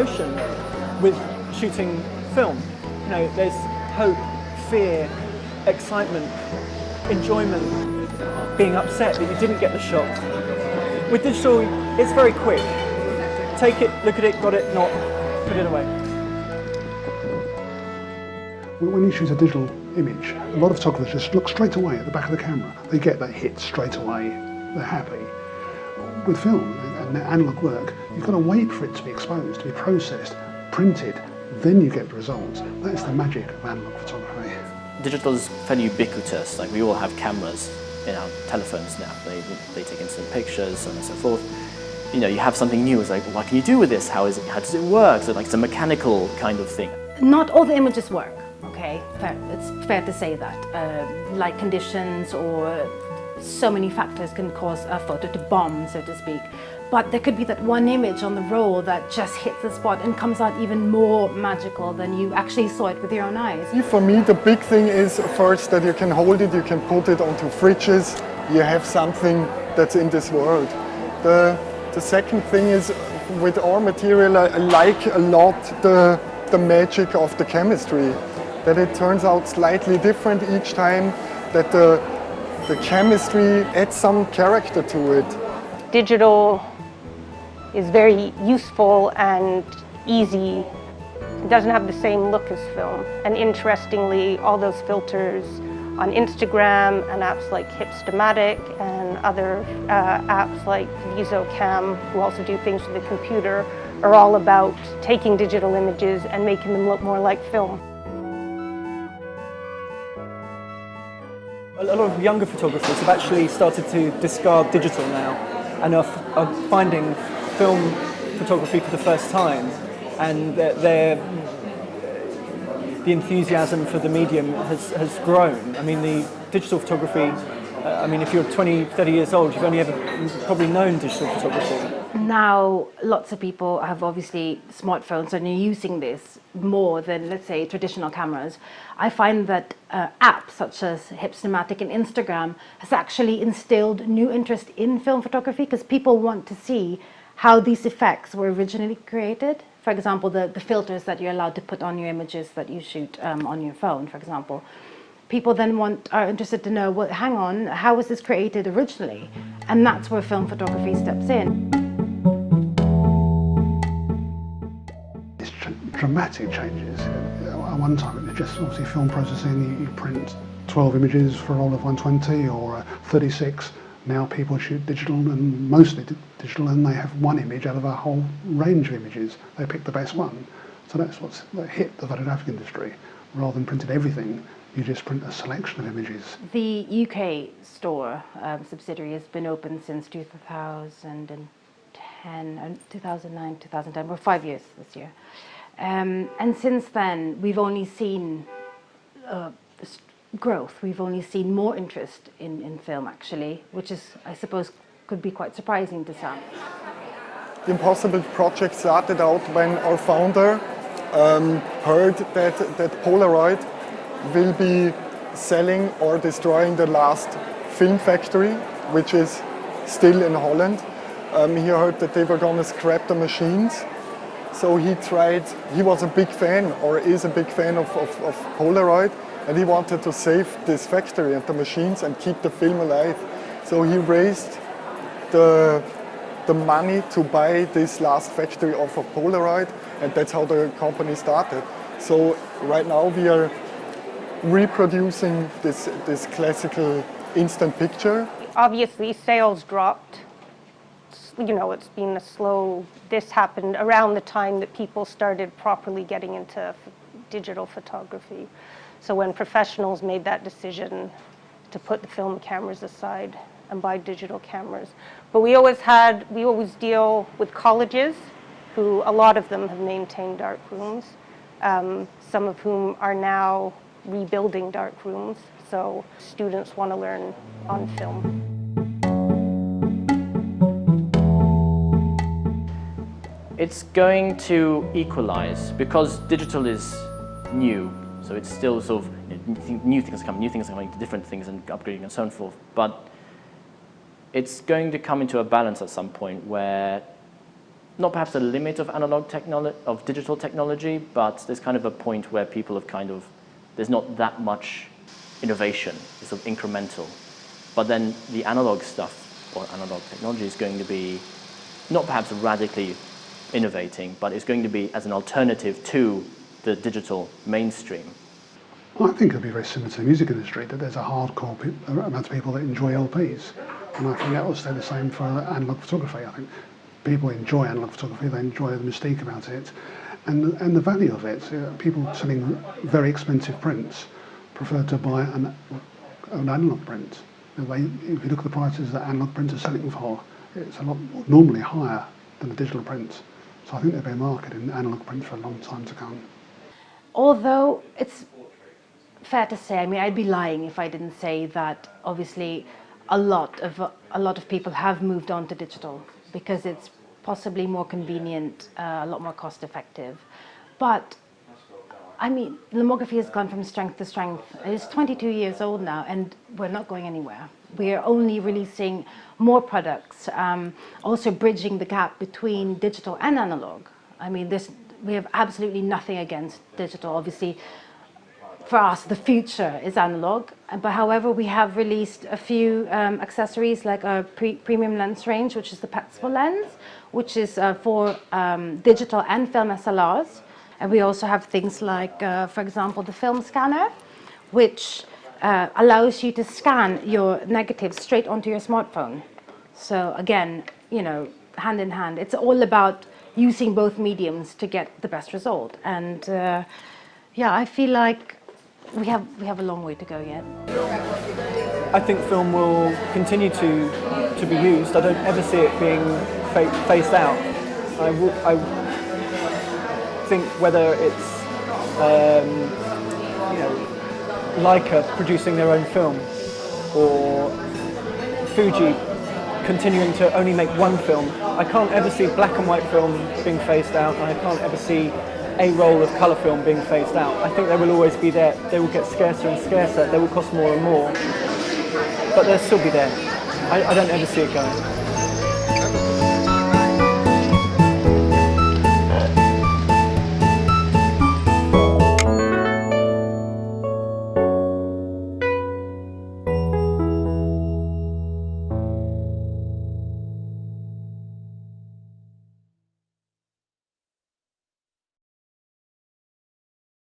emotion with shooting film. You know, there's hope, fear, excitement, enjoyment, being upset that you didn't get the shot. With digital, it's very quick. Take it, look at it, got it, not, put it away. When you shoot a digital image, a lot of photographers just look straight away at the back of the camera. They get that hit straight away, they're happy. With film and analogue work, you've got to wait for it to be exposed, to be processed, printed, then you get the results. That's the magic of analogue photography. Digital is fairly ubiquitous. Like, we all have cameras in our telephones now. They take instant pictures, so on and so forth. You know, you have something new. It's like, what can you do with this? How does it work? So like, it's a mechanical kind of thing. Not all the images work. Okay, it's fair to say that. Light conditions or so many factors can cause a photo to bomb, so to speak. But there could be that one image on the roll that just hits the spot and comes out even more magical than you actually saw it with your own eyes. For me, the big thing is first that you can hold it, you can put it onto fridges, you have something that's in this world. The second thing is, with our material, I like a lot the magic of the chemistry. That it turns out slightly different each time, that the chemistry adds some character to it. Digital is very useful and easy. It doesn't have the same look as film. And interestingly, all those filters on Instagram and apps like Hipstamatic and other apps like VisoCam, who also do things with the computer, are all about taking digital images and making them look more like film. A lot of younger photographers have actually started to discard digital now and are finding film photography for the first time, and the enthusiasm for the medium has grown. I mean, the digital photography, I mean, if you're 20, 30 years old, you've only ever probably known digital photography. Now, lots of people have obviously smartphones and are using this more than, let's say, traditional cameras. I find that apps such as Hipstamatic and Instagram has actually instilled new interest in film photography, because people want to see how these effects were originally created. For example, the filters that you're allowed to put on your images that you shoot on your phone, for example. People then are interested to know, well, hang on, how was this created originally? And that's where film photography steps in. It's dramatic changes. At one time, it was just obviously film processing. You print 12 images for a roll of 120 or 36. Now people shoot digital, and mostly digital, and they have one image out of a whole range of images. They pick the best one. So that's what's hit the photographic industry. Rather than printing everything, you just print a selection of images. The UK store subsidiary has been open since 2010, 2009, 2010, we're 5 years this year. And since then, we've only seen growth. We've only seen more interest in film, actually, which is, I suppose, could be quite surprising to some. The Impossible project started out when our founder heard that Polaroid will be selling or destroying the last film factory, which is still in Holland. He heard that they were going to scrap the machines. So he was a big fan, or is a big fan of Polaroid, and he wanted to save this factory and the machines and keep the film alive. So he raised the money to buy this last factory off of Polaroid, and that's how the company started. So right now we are reproducing this classical instant picture. Obviously, sales dropped. You know, it's been a slow. This happened around the time that people started properly getting into digital photography. So when professionals made that decision to put the film cameras aside and buy digital cameras. But we always deal with colleges, who a lot of them have maintained dark rooms, some of whom are now rebuilding dark rooms. So students want to learn on film. It's going to equalize because digital is new, so it's still sort of new things coming, different things and upgrading and so on forth. But it's going to come into a balance at some point where not perhaps a limit of analog technology, of digital technology, but there's kind of a point where people have kind of, there's not that much innovation, it's sort of incremental. But then the analog stuff, or analog technology, is going to be not perhaps radically innovating, but it's going to be as an alternative to the digital mainstream. I think it'll be very similar to the music industry, that there's a hardcore amount of people that enjoy LPs. And I think that will stay the same for analog photography. I think people enjoy analog photography, they enjoy the mystique about it. And the value of it, people selling very expensive prints prefer to buy an analog print. If you look at the prices that analog prints are selling for, it's a lot normally higher than the digital prints. So I think there'll be a market in analog prints for a long time to come. Although it's fair to say, I mean, I'd be lying if I didn't say that obviously a lot of people have moved on to digital because it's possibly more convenient, a lot more cost effective. But I mean, lomography has gone from strength to strength. It's 22 years old now, and we're not going anywhere. We are only releasing more products, also bridging the gap between digital and analog. I mean, we have absolutely nothing against digital. Obviously, for us, the future is analog. But however, we have released a few accessories like our premium lens range, which is the Petzval lens, which is for digital and film SLRs. And we also have things like, for example, the film scanner, which allows you to scan your negatives straight onto your smartphone. So again, you know, hand in hand. It's all about using both mediums to get the best result. And yeah, I feel like we have a long way to go yet. I think film will continue to be used. I don't ever see it being phased out. I think whether it's you know, Leica producing their own film, or Fuji continuing to only make one film, I can't ever see black and white film being phased out, and I can't ever see a roll of colour film being phased out. I think they will always be there. They will get scarcer and scarcer. They will cost more and more, but they'll still be there. I don't ever see it going.